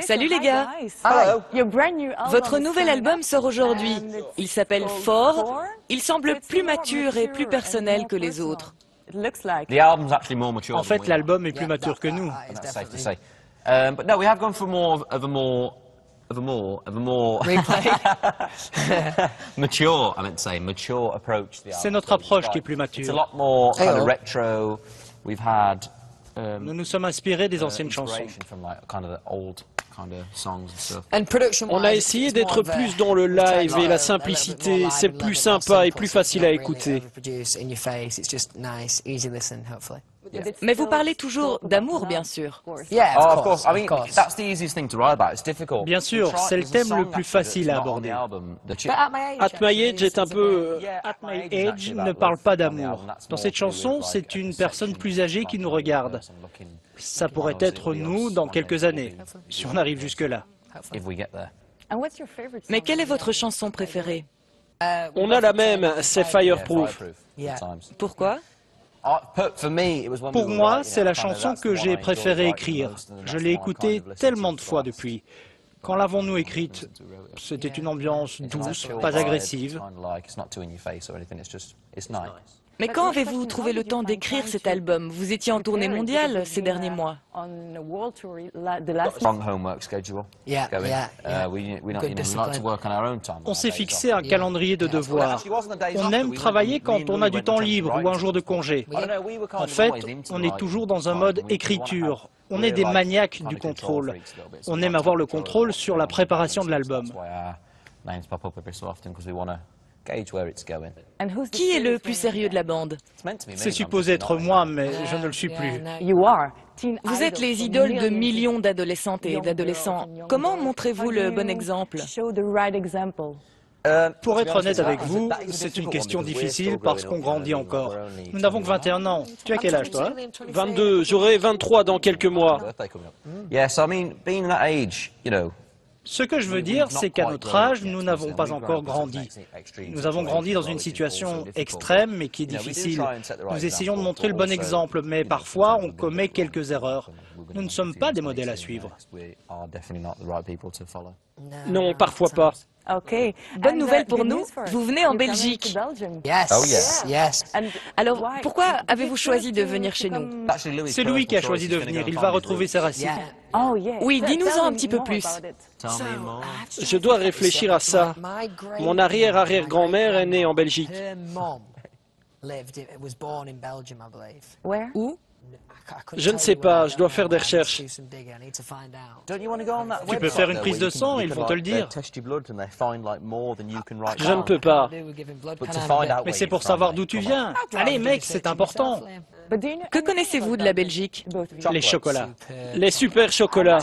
Salut les gars. Votre nouvel album sort aujourd'hui. Il s'appelle Four. Il semble plus mature et plus personnel que les autres. En fait, l'album est plus mature que nous. C'est notre approche qui est plus mature. Nous nous sommes inspirés des anciennes chansons. On a essayé d'être plus dans le live et la simplicité. C'est plus sympa et plus facile à écouter. Mais vous parlez toujours d'amour, bien sûr. Bien sûr, c'est le thème le plus facile à aborder. At My Age est un peu... At My Age ne parle pas d'amour. Dans cette chanson, c'est une personne plus âgée qui nous regarde. Ça pourrait être nous dans quelques années, si on arrive jusque-là. Mais quelle est votre chanson préférée? On a la même, c'est Fireproof. Pourquoi? Pour moi, c'est la chanson que j'ai préféré écrire. Je l'ai écoutée tellement de fois depuis. Quand l'avons-nous écrite? C'était une ambiance douce, pas agressive. Mais quand avez-vous trouvé le temps d'écrire cet album? Vous étiez en tournée mondiale ces derniers mois. On s'est fixé un calendrier de devoirs. On aime travailler quand on a du temps libre ou un jour de congé. En fait, on est toujours dans un mode écriture. On est des maniaques du contrôle. On aime avoir le contrôle sur la préparation de l'album. Qui est le plus sérieux de la bande? C'est supposé être moi, mais je ne le suis plus. Vous êtes les idoles de millions d'adolescentes et d'adolescents. Comment montrez-vous le bon exemple? Pour être honnête avec vous, c'est une question difficile parce qu'on grandit encore. Nous n'avons que 21 ans. Tu as quel âge, toi? 22, j'aurai 23 dans quelques mois. Ce que je veux dire, c'est qu'à notre âge, nous n'avons pas encore grandi. Nous avons grandi dans une situation extrême, mais qui est difficile. Nous essayons de montrer le bon exemple, mais parfois, on commet quelques erreurs. Nous ne sommes pas des modèles à suivre. Non, parfois pas. Bonne nouvelle pour nous, vous venez en Belgique. Alors, pourquoi avez-vous choisi de venir chez nous? C'est Louis qui a choisi de venir, il va retrouver ses racines. Oui, dis-nous-en un petit peu plus. Je dois réfléchir à ça. Mon arrière-arrière-grand-mère est née en Belgique. Où? Je ne sais pas, je dois faire des recherches. Tu peux faire une prise de sang, ils vont te le dire. Je ne peux pas. Mais c'est pour savoir d'où tu viens. Allez mec, c'est important. Que connaissez-vous de la Belgique? Les chocolats. Les super chocolats.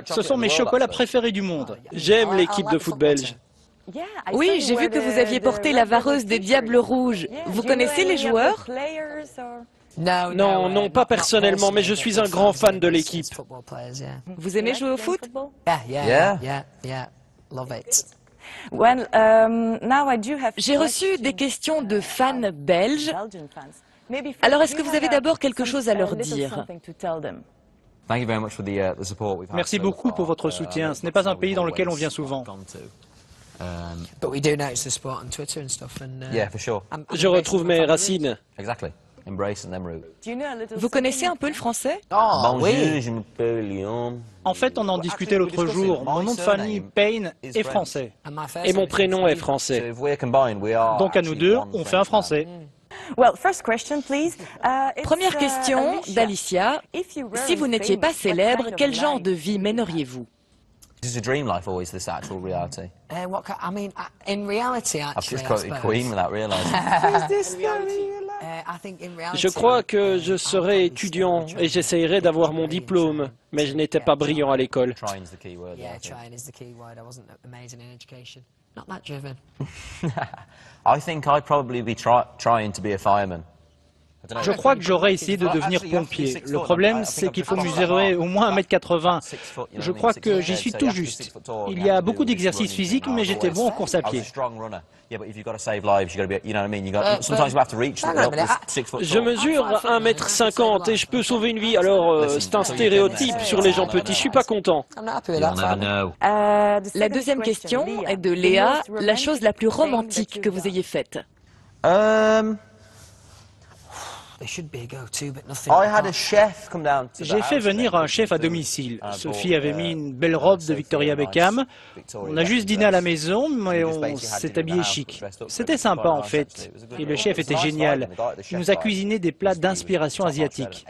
Ce sont mes chocolats préférés du monde. J'aime l'équipe de foot belge. Oui, j'ai vu que vous aviez porté la vareuse des Diables Rouges. Vous connaissez les joueurs? Non, non, pas personnellement, mais je suis un grand fan de l'équipe. Vous aimez jouer au foot? J'ai reçu des questions de fans belges. Alors, est-ce que vous avez d'abord quelque chose à leur dire? Merci beaucoup pour votre soutien. Ce n'est pas un pays dans lequel on vient souvent. Je retrouve mes racines. Vous connaissez un peu le français? Oui. En fait, on en discutait l'autre jour. Mon nom de famille, Payne, est français. Et mon prénom est français. Donc à nous deux, on fait un français. Première question d'Alicia. Si vous n'étiez pas célèbre, quel genre de vie mèneriez-vous? Je crois que je serai étudiant et j'essayerai d'avoir mon diplôme, mais je n'étais pas brillant à l'école. Je crois que j'aurais essayé de devenir pompier. Le problème, c'est qu'il faut mesurer au moins 1,80 m. Je crois que j'y suis tout juste. Il y a beaucoup d'exercices physiques, mais j'étais bon en course à pied. Je mesure 1,50 m et je peux sauver une vie, alors c'est un stéréotype sur les gens petits, je suis pas content. La deuxième question est de Léa, la chose la plus romantique que vous ayez faite. J'ai fait venir un chef à domicile. Sophie avait mis une belle robe de Victoria Beckham. On a juste dîné à la maison, mais on s'est habillé chic. C'était sympa en fait. Et le chef était génial. Il nous a cuisiné des plats d'inspiration asiatique.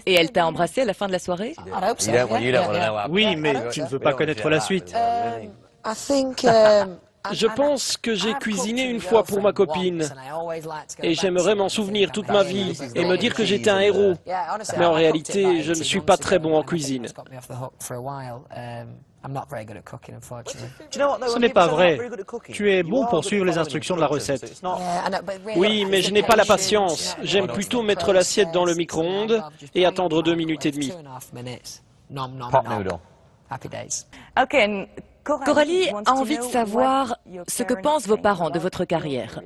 Et elle t'a embrassé à la fin de la soirée? Oui, mais tu ne veux pas connaître la suite. Je pense que j'ai cuisiné une fois pour ma copine et j'aimerais m'en souvenir toute ma vie et me dire que j'étais un héros. Mais en réalité, je ne suis pas très bon en cuisine. Ce n'est pas vrai. Tu es bon pour suivre les instructions de la recette. Oui, mais je n'ai pas la patience. J'aime plutôt mettre l'assiette dans le micro-ondes et attendre 2 minutes et demie. Coralie a envie de savoir ce que pensent vos parents de votre carrière.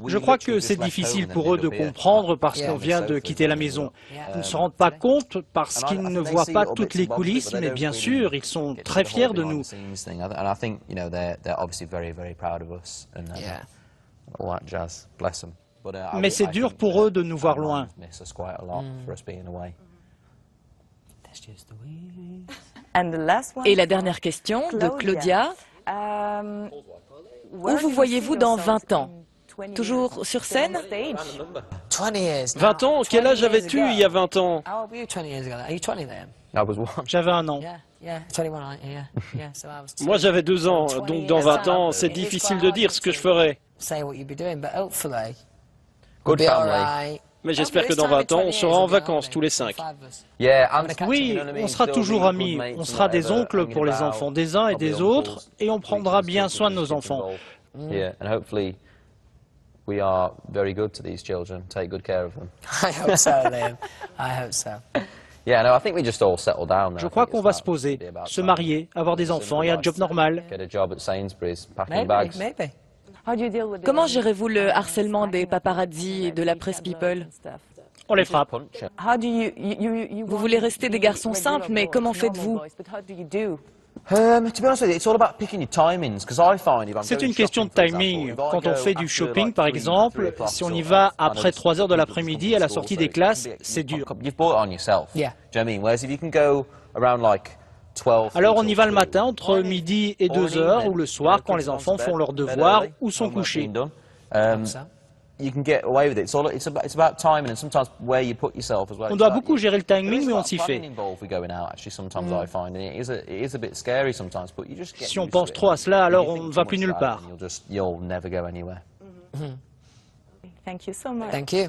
Je crois que c'est difficile pour eux de comprendre parce qu'on vient de quitter la maison. Ils ne se rendent pas compte parce qu'ils ne voient pas toutes les coulisses, mais bien sûr, ils sont très fiers de nous. Mais c'est dur pour eux de nous voir loin. Et la dernière question de Claudia. Où vous voyez-vous dans 20 ans? Toujours sur scène? 20 ans? Quel âge avais-tu il y a 20 ans? J'avais 1 an. Moi j'avais 2 ans, donc dans 20 ans, c'est difficile de dire ce que je ferai. Mais j'espère que dans 20 ans, on sera en vacances tous les 5. Oui, on sera toujours amis. On sera des oncles pour les enfants des uns et des autres, et on prendra bien soin de nos enfants. Je crois qu'on va se poser, se marier, avoir des enfants et un job normal. Comment gérez-vous le harcèlement des paparazzi et de la presse people? On les frappe. Vous voulez rester des garçons simples, mais comment faites-vous? C'est une question de timing. Quand on fait du shopping, par exemple, si on y va après 3 heures de l'après-midi à la sortie des classes, c'est dur. Alors on y va le matin entre midi et 2 heures ou le soir quand les enfants font leurs devoirs ou sont couchés. On doit beaucoup gérer le timing, mais on s'y fait. Si on pense trop à cela, alors on ne va plus nulle part. Thank you so much. Thank you.